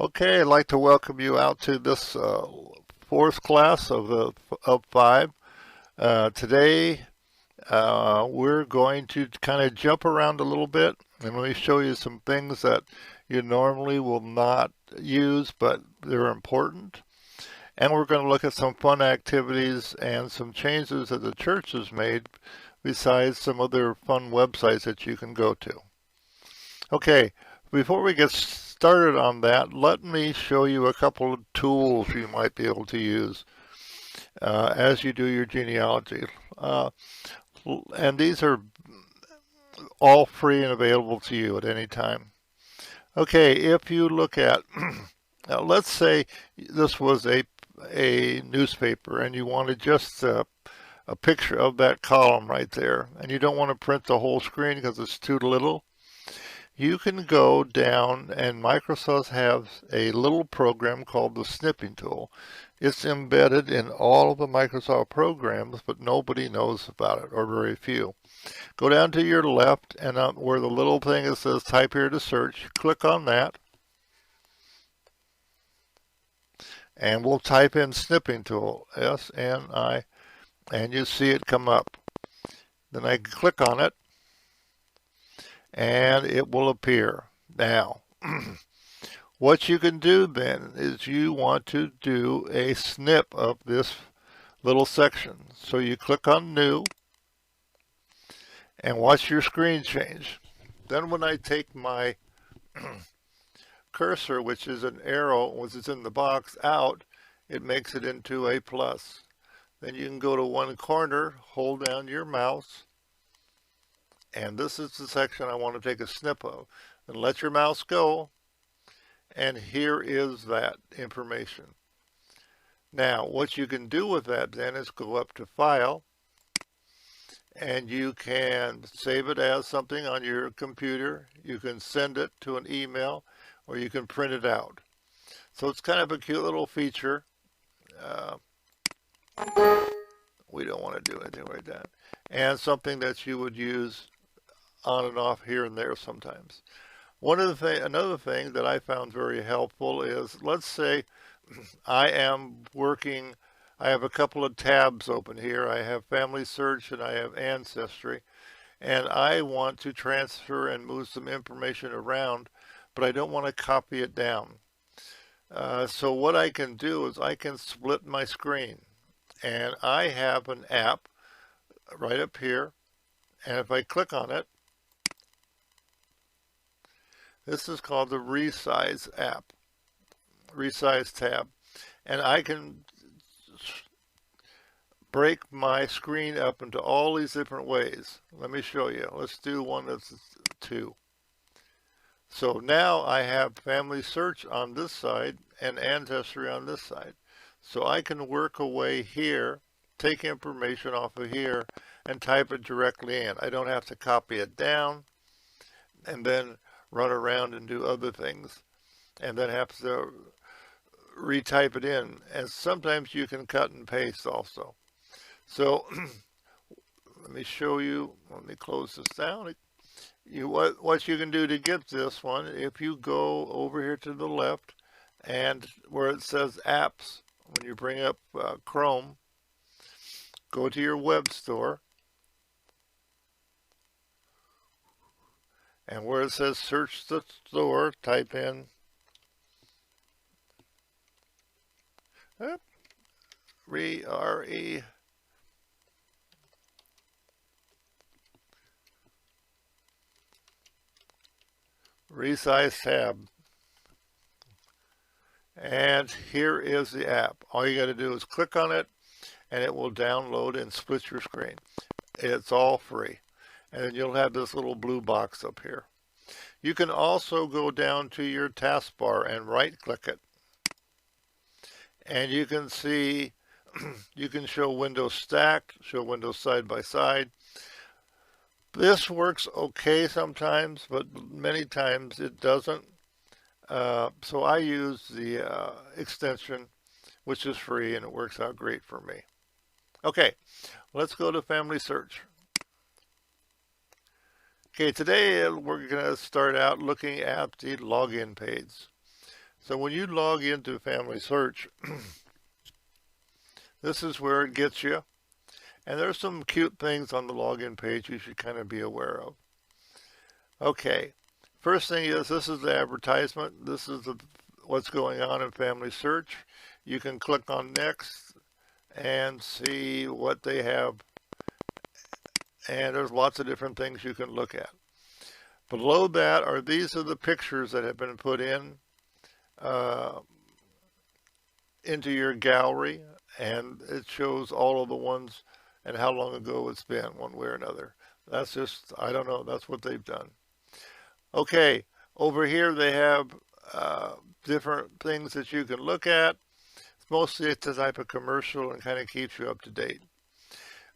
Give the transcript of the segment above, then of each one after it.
Okay, I'd like to welcome you out to this fourth class of five. Today we're going to kind of jump around a little bit, and let me show you some things that you normally will not use, but they're important. And we're going to look at some fun activities and some changes that the church has made, besides some other fun websites that you can go to. Okay, before we get started on that, let me show you a couple of tools you might be able to use as you do your genealogy. And these are all free and available to you at any time. Okay, if you look at, let's say this was a newspaper and you wanted just a picture of that column right there, and you don't want to print the whole screen because it's too little. You can go down, and Microsoft has a little program called the Snipping Tool. It's embedded in all of the Microsoft programs, but nobody knows about it, or very few. Go down to your left, and where the little thing that says type here to search, click on that, and we'll type in Snipping Tool, S-N-I, and you see it come up. Then I click on it, and it will appear. Now, what you can do then is you want to do a snip of this little section. So you click on New and watch your screen change. Then when I take my cursor, which is an arrow, which is in the box, out, it makes it into a plus. Then you can go to one corner, hold down your mouse, and this is the section I want to take a snip of. And let your mouse go, and here is that information. Now, what you can do with that then is go up to File, and you can save it as something on your computer. You can send it to an email, or you can print it out. So it's kind of a cute little feature. We don't want to do anything like that. And something that you would use on and off here and there sometimes. Another thing that I found very helpful is, let's say I am working, I have a couple of tabs open here. I have FamilySearch and I have Ancestry, and I want to transfer and move some information around, but I don't want to copy it down. So what I can do is I can split my screen, and I have an app right up here, and if I click on it, this is called the Resize app, Resize tab, and I can break my screen up into all these different ways. Let me show you. Let's do one that's 2. So now I have FamilySearch on this side and Ancestry on this side. So I can work away here, take information off of here, and type it directly in. I don't have to copy it down and then run around and do other things and then have to retype it in. And sometimes you can cut and paste also. So let me show you. Let me close this down. What you can do to get this one, if you go over here to the left and where it says apps, when you bring up Chrome, go to your web store, and where it says search the store, type in R-E Resize tab, and here is the app. All you got to do is click on it, and it will download and split your screen. It's all free, and then you'll have this little blue box up here. You can also go down to your taskbar and right-click it, and you can see you can show windows stacked, show windows side by side. This works okay sometimes, but many times it doesn't. So I use the extension, which is free, and it works out great for me. Okay, let's go to FamilySearch. Okay, today we're going to start out looking at the login page. So when you log into FamilySearch, this is where it gets you. And there's some cute things on the login page you should kind of be aware of. Okay, first thing is this is the advertisement. This is what's going on in FamilySearch. You can click on next and see what they have. And there's lots of different things you can look at. Below that these are the pictures that have been put in into your gallery, and it shows all of the ones and how long ago it's been, one way or another. That's just, I don't know, that's what they've done. Okay, over here they have different things that you can look at. Mostly it's a type of commercial and kind of keeps you up to date.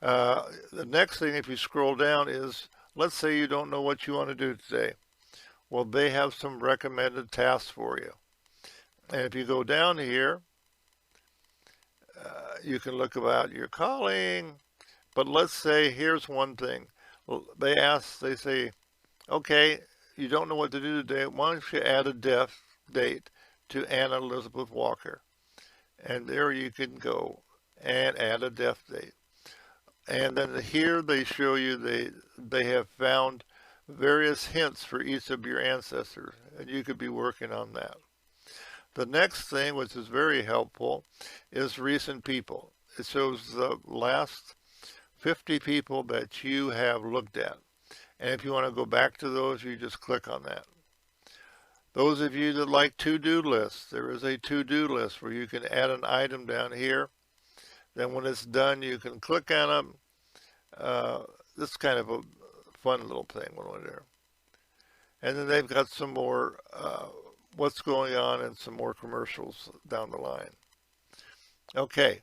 The next thing, if you scroll down, is let's say you don't know what you want to do today. Well, they have some recommended tasks for you. And if you go down here, you can look about your calling. But let's say, here's one thing. They say, okay, you don't know what to do today. Why don't you add a death date to Anna Elizabeth Walker? And there you can go and add a death date. And then here they show you they have found various hints for each of your ancestors, and you could be working on that. The next thing, which is very helpful, is recent people. It shows the last 50 people that you have looked at. And if you want to go back to those, you just click on that. Those of you that like to-do lists, there is a to-do list where you can add an item down here. Then when it's done, you can click on them. This is kind of a fun little thing over there. And then they've got some more what's going on and some more commercials down the line. Okay,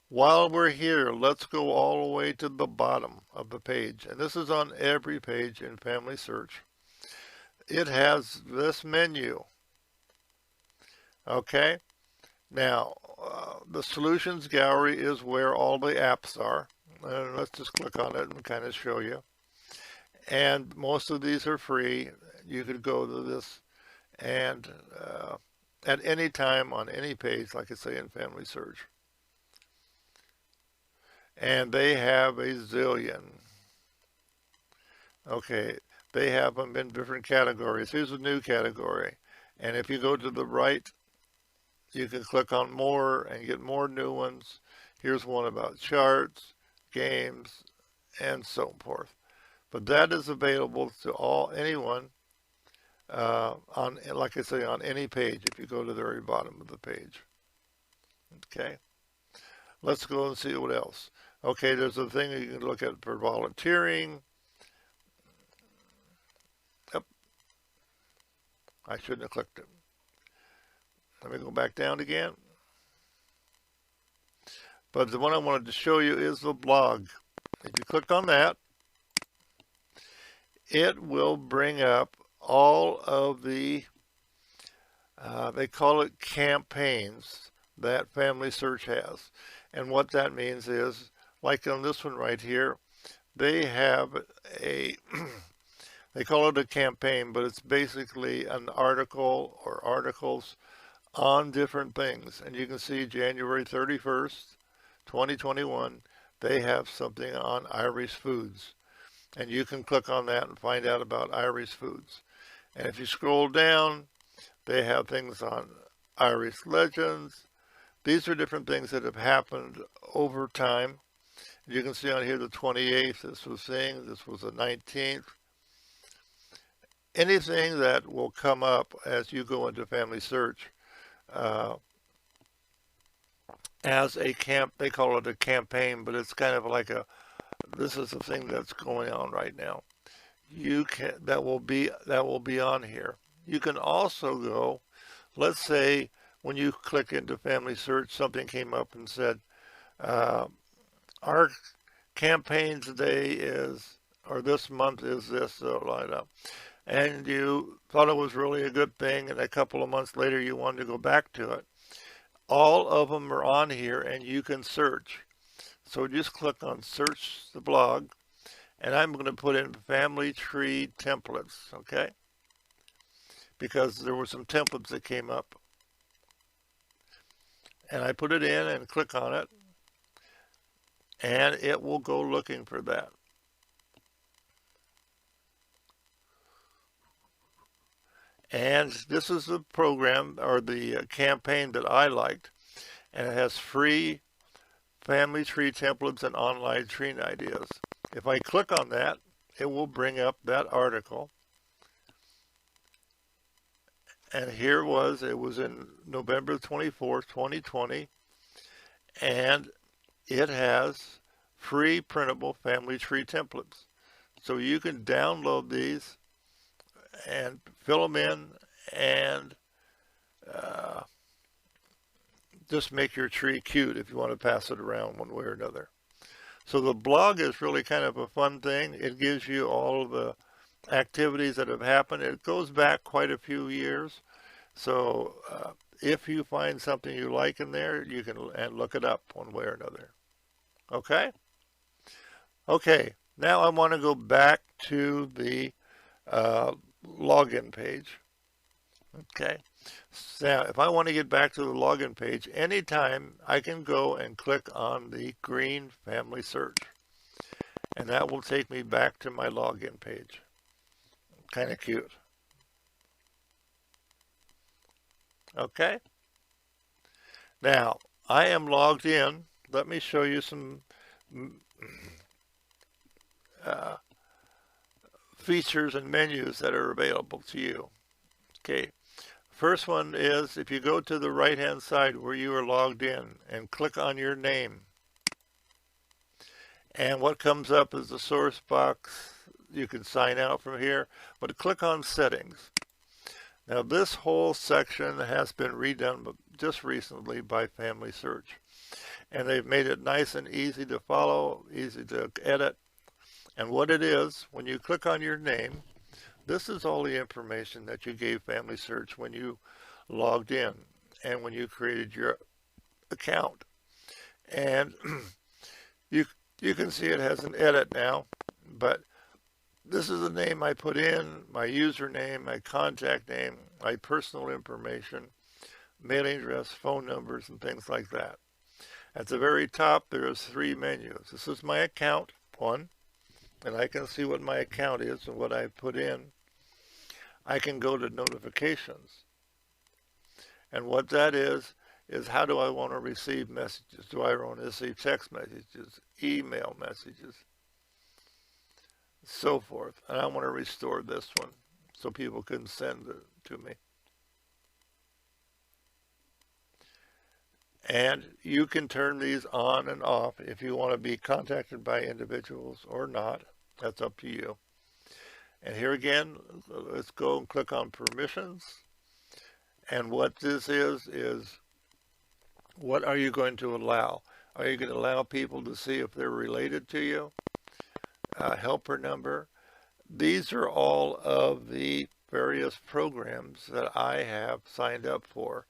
while we're here, let's go all the way to the bottom of the page. And this is on every page in FamilySearch. It has this menu. Okay, now the Solutions Gallery is where all the apps are. And let's just click on it and kind of show you. And most of these are free. You could go to this and at any time on any page, like I say in FamilySearch. And they have a zillion. Okay, they have them in different categories. Here's a new category. And if you go to the right, you can click on more and get more new ones. Here's one about charts, games, and so forth. But that is available to anyone on, like I say, on any page if you go to the very bottom of the page. Okay, let's go and see what else. Okay, there's a thing you can look at for volunteering. Yep, I shouldn't have clicked it. Let me go back down again. But the one I wanted to show you is the blog. If you click on that, it will bring up all of the, they call it campaigns that FamilySearch has. And what that means is, like on this one right here, they have a, they call it a campaign, but it's basically an article or articles on different things. And you can see January 31st, 2021, they have something on Irish foods. And you can click on that and find out about Irish foods. And if you scroll down, they have things on Irish legends. These are different things that have happened over time. You can see on here the 28th, this was saying, this was the 19th. Anything that will come up as you go into FamilySearch as a they call it a campaign, but it's kind of like a, this is the thing that's going on right now. You can, that will be on here. You can also go, let's say when you click into FamilySearch, something came up and said, our campaign today is, or this month is this, and you thought it was really a good thing, and a couple of months later you wanted to go back to it. All of them are on here, and you can search. So just click on Search the Blog, and I'm going to put in Family Tree Templates, okay? Because there were some templates that came up. and I put it in and click on it, and it will go looking for that. And this is the program or the campaign that I liked, and it has free family tree templates and online tree ideas. If I click on that, it will bring up that article. And here it was in November 24th, 2020, and it has free printable family tree templates. So you can download these and fill them in and just make your tree cute if you want to pass it around one way or another. So the blog is really kind of a fun thing. It gives you all of the activities that have happened. It goes back quite a few years. So if you find something you like in there, you can look it up one way or another. Okay? Okay, now I want to go back to the login page. Okay, so if I want to get back to the login page, anytime I can go and click on the green Family Search, and that will take me back to my login page. Kind of cute. Okay, now I am logged in. Let me show you some features and menus that are available to you. Okay, first one is if you go to the right hand side where you are logged in and click on your name, and what comes up is the source box. You can sign out from here, but click on settings. Now this whole section has been redone just recently by FamilySearch, and they've made it nice and easy to follow, easy to edit. And what it is, when you click on your name, this is all the information that you gave FamilySearch when you logged in and when you created your account. And you can see it has an edit now, but this is the name I put in, my username, my contact name, my personal information, mailing address, phone numbers, and things like that. At the very top, there's 3 menus. This is my account, one, and I can see what my account is and what I put in. I can go to notifications. And what that is how do I want to receive messages? Do I want to receive text messages, email messages, so forth? And I want to restore this one so people can send it to me. And you can turn these on and off if you want to be contacted by individuals or not. That's up to you. And here again, let's go and click on permissions. And what this is what are you going to allow? Are you going to allow people to see if they're related to you? Helper number. These are all of the various programs that I have signed up for.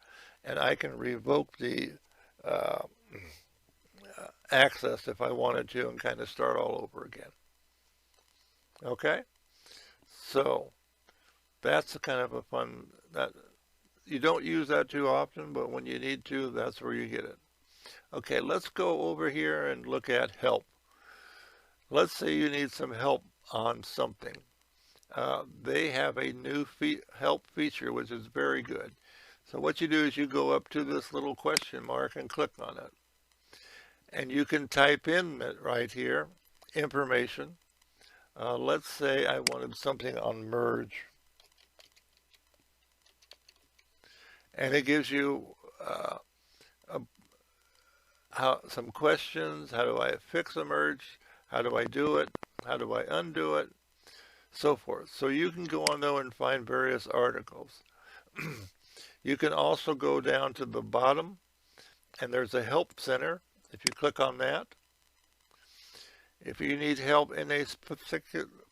And I can revoke the access if I wanted to and kind of start all over again. Okay? So that's kind of a fun, that you don't use that too often, but when you need to, that's where you get it. Okay, let's go over here and look at help. Let's say you need some help on something. They have a new help feature, which is very good. So what you do is you go up to this little question mark and click on it. And you can type in right here, information. Let's say I wanted something on merge. And it gives you some questions. How do I fix a merge? How do I do it? How do I undo it? So forth. So you can go on there and find various articles. You can also go down to the bottom, and there's a help center. If you click on that, if you need help in a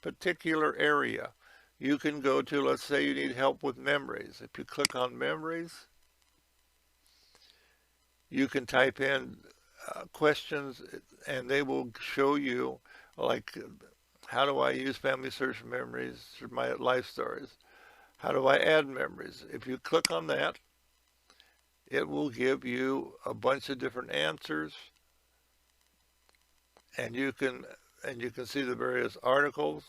particular area, you can go to, let's say you need help with memories. If you click on memories, you can type in questions, and they will show you, like, how do I use FamilySearch memories for my life stories? How do I add memories? If you click on that, it will give you a bunch of different answers, and you can see the various articles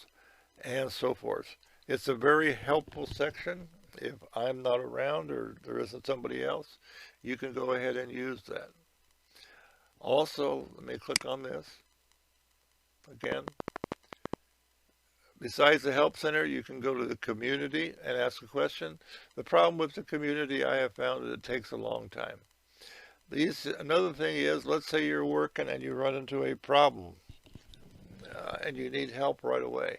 and so forth. It's a very helpful section. If I'm not around or there isn't somebody else, you can go ahead and use that. Also, let me click on this again. Besides the Help Center, you can go to the community and ask a question. The problem with the community, I have found that it takes a long time. Another thing is, let's say you're working and you run into a problem and you need help right away.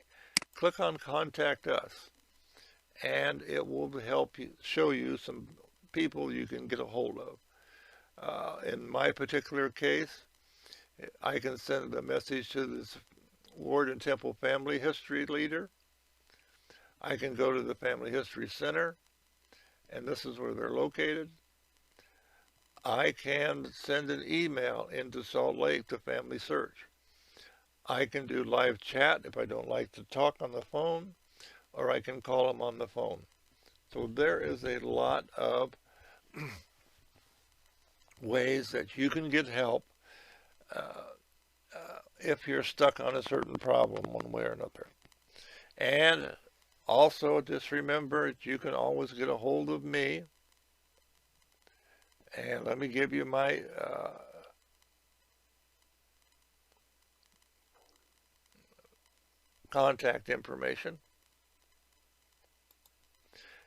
Click on Contact Us, and it will help you, show you some people you can get a hold of. In my particular case, I can send a message to this Ward and Temple Family History Leader. I can go to the Family History Center, and this is where they're located. I can send an email into Salt Lake to FamilySearch. I can do live chat if I don't like to talk on the phone, or I can call them on the phone. So there is a lot of ways that you can get help if you're stuck on a certain problem one way or another. And also just remember that you can always get a hold of me. And let me give you my contact information.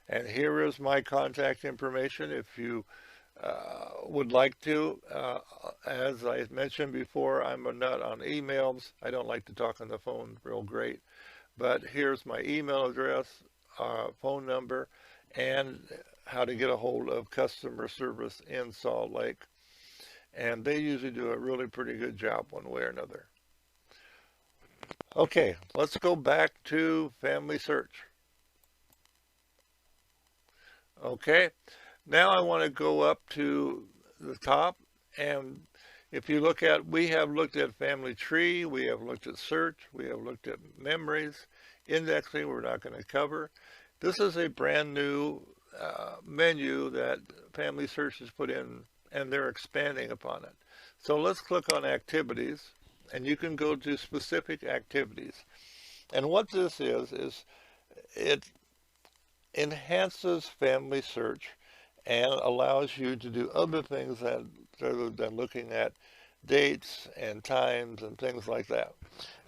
And here is my contact information if you would like to. As I mentioned before, I'm a nut on emails. I don't like to talk on the phone real great. But here's my email address, phone number, and how to get a hold of customer service in Salt Lake. And they usually do a really pretty good job one way or another. Okay, let's go back to FamilySearch. Okay, now I want to go up to the top, and if you look at, we have looked at family tree, we have looked at search, we have looked at memories, indexing we're not going to cover. This is a brand new menu that FamilySearch has put in, and they're expanding upon it. So let's click on activities, and you can go to specific activities. And what this is it enhances FamilySearch and allows you to do other things rather than looking at dates and times and things like that.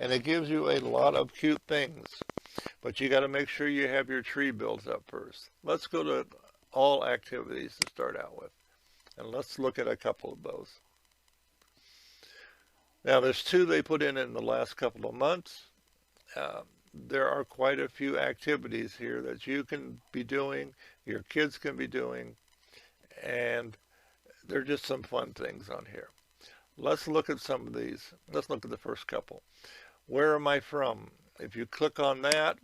And it gives you a lot of cute things, but you got to make sure you have your tree built up first. Let's go to all activities to start out with, and let's look at a couple of those. Now there's two they put in the last couple of months. There are quite a few activities here that you can be doing, your kids can be doing, and they're just some fun things on here. Let's look at some of these. Let's look at the first couple. Where am I from? If you click on that,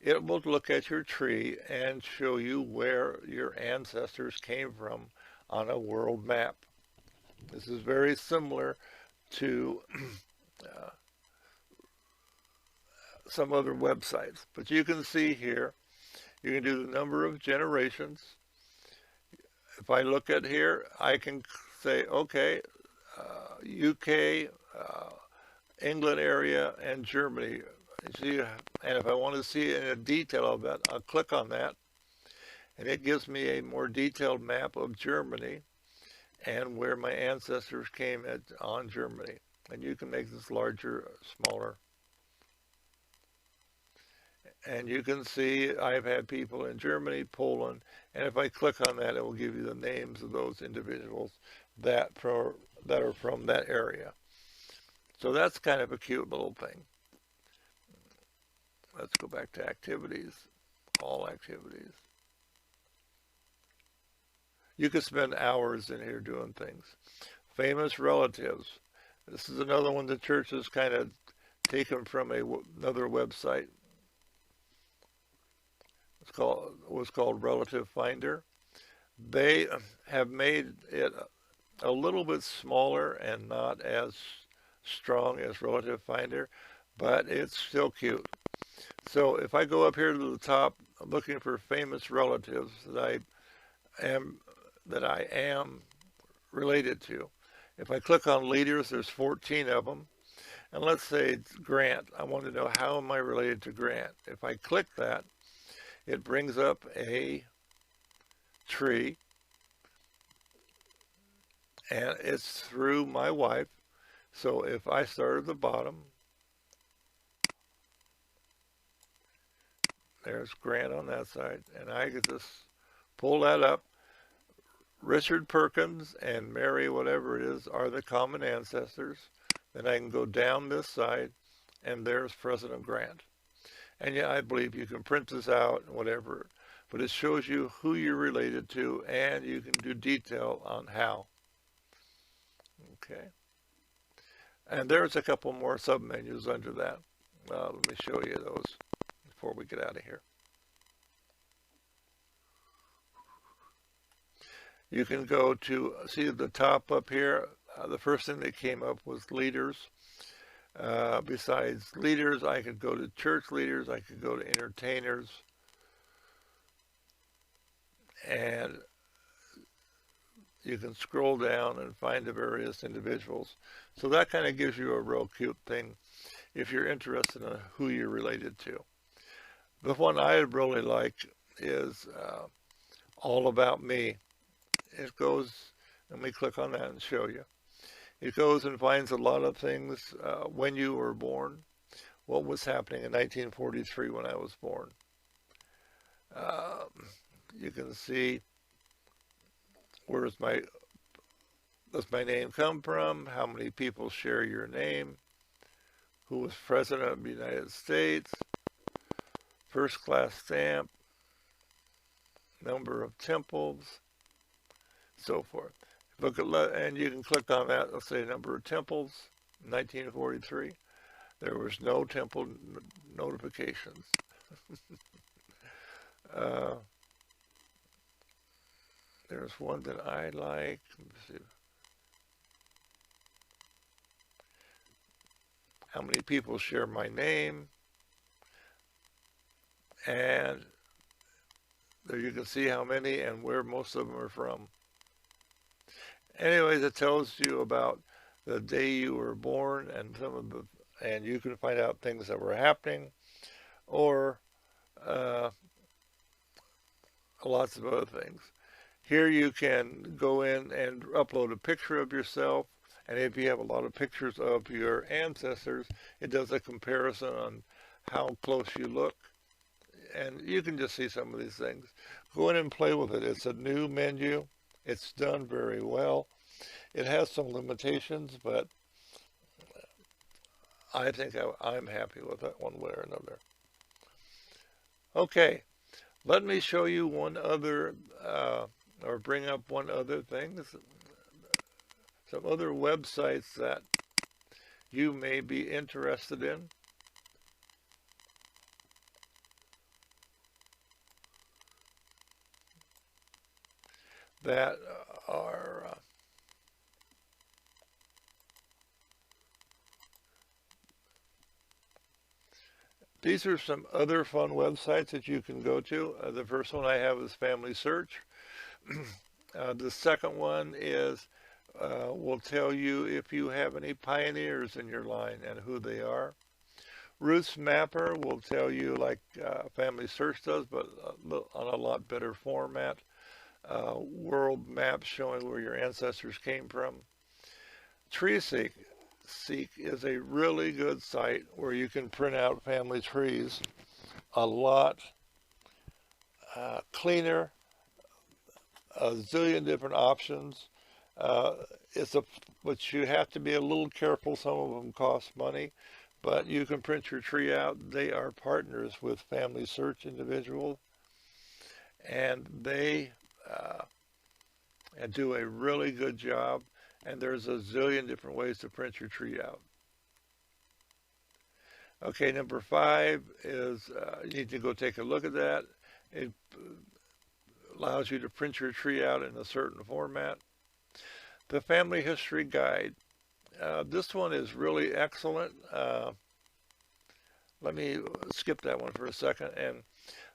it will look at your tree and show you where your ancestors came from on a world map. This is very similar to some other websites, but you can see here, you can do the number of generations. If I look at here, I can say, okay, UK, England area, and Germany. See, and if I want to see in a detail of that, I'll click on that, and it gives me a more detailed map of Germany and where my ancestors came on Germany. And you can make this larger, smaller. And you can see I've had people in Germany, Poland, and if I click on that, it will give you the names of those individuals that are from that area. So that's kind of a cute little thing. Let's go back to activities, all activities. You could spend hours in here doing things. Famous relatives. This is another one the church has kind of taken from another website. It was called Relative Finder. They have made it a little bit smaller and not as strong as Relative Finder, but it's still cute. So if I go up here to the top, I'm looking for famous relatives that that I am related to. If I click on leaders, there's 14 of them. And let's say it's Grant. I want to know how am I related to Grant. If I click that, it brings up a tree, and it's through my wife. So if I start at the bottom, there's Grant on that side, and I could just pull that up. Richard Perkins and Mary, whatever it is, are the common ancestors. Then I can go down this side, and there's President Grant. And yeah, I believe you can print this out and whatever, but it shows you who you're related to, and you can do detail on how. Okay. And there's a couple more submenus under that. Let me show you those before we get out of here. You can go to, see the top up here, the first thing that came up was leaders. Besides leaders, I could go to church leaders, I could go to entertainers, and you can scroll down and find the various individuals. So that kind of gives you a real cute thing if you're interested in who you're related to. The one I really like is All About Me. It goes, let me click on that and show you. It goes and finds a lot of things, when you were born, what was happening in 1943 when I was born. You can see does my name come from, how many people share your name, who was President of the United States, first class stamp, number of temples, so forth. Look at, and you can click on that. Let's say number of temples, 1943. There was no temple notifications. There's one that I like. Let's see. How many people share my name? And there you can see how many and where most of them are from. Anyways, it tells you about the day you were born and and you can find out things that were happening, or lots of other things. Here you can go in and upload a picture of yourself, and if you have a lot of pictures of your ancestors, it does a comparison on how close you look, and you can just see some of these things. Go in and play with it. It's a new menu. It's done very well. It has some limitations, but I think I'm happy with it one way or another. Okay, let me show you one other, or bring up one other thing. Some other websites that you may be interested in. That are these are some other fun websites that you can go to. The first one I have is FamilySearch. The second one is will tell you if you have any pioneers in your line and who they are. Roots Mapper will tell you like FamilySearch does, but on a lot better format. World maps showing where your ancestors came from. TreeSeek is a really good site where you can print out family trees a lot cleaner, a zillion different options. But you have to be a little careful. Some of them cost money, but you can print your tree out. They are partners with FamilySearch individuals, and they do a really good job, and there's a zillion different ways to print your tree out. Okay, number 5 is you need to go take a look at that. It allows you to print your tree out in a certain format. The Family History Guide. This one is really excellent. Let me skip that one for a second. And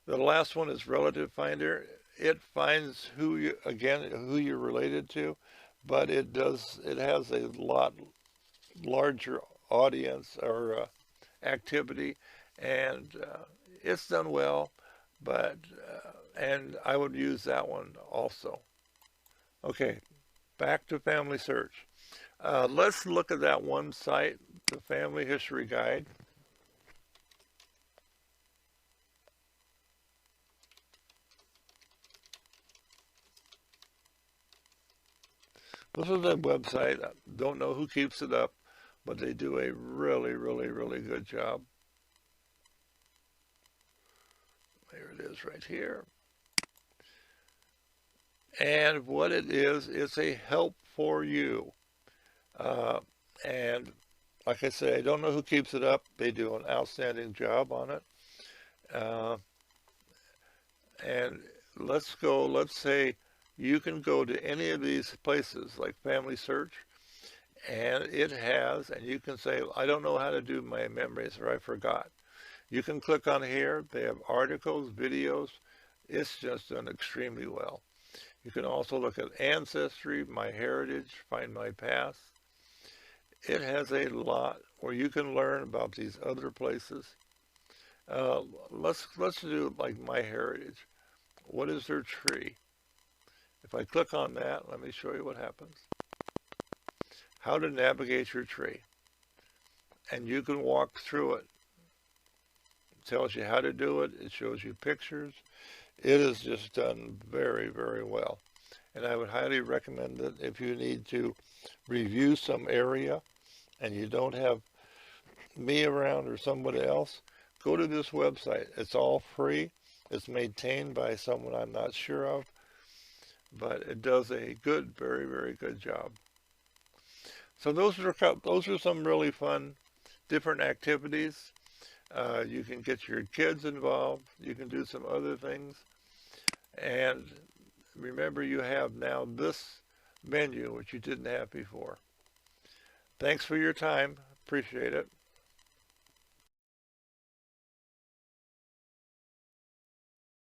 the last one is Relative Finder. it finds who you're related to, but it has a lot larger audience or activity, and it's done well. But and I would use that one also. Okay, back to Family Search. Let's look at that one site, the Family History Guide. This is a website. I don't know who keeps it up, but they do a really, really, really good job. There it is right here. And what it is, it's a help for you. Uh, and like I say, I don't know who keeps it up. They do an outstanding job on it. Uh, and let's say you can go to any of these places like Family Search, and and you can say, I don't know how to do my memories, or I forgot. You can click on here. They have articles, videos. It's just done extremely well. You can also look at Ancestry, My Heritage, Find My Past. It has a lot where you can learn about these other places. Let's do like My Heritage. What is their tree? If I click on that, let me show you what happens. How to navigate your tree. And you can walk through it. It tells you how to do it. It shows you pictures. It is just done very, very well. And I would highly recommend it if you need to review some area and you don't have me around or somebody else, go to this website. It's all free. It's maintained by someone I'm not sure of, but it does a good, very, very good job. So those are some really fun, different activities. You can get your kids involved. You can do some other things. And remember, you have now this menu, which you didn't have before. Thanks for your time. Appreciate it.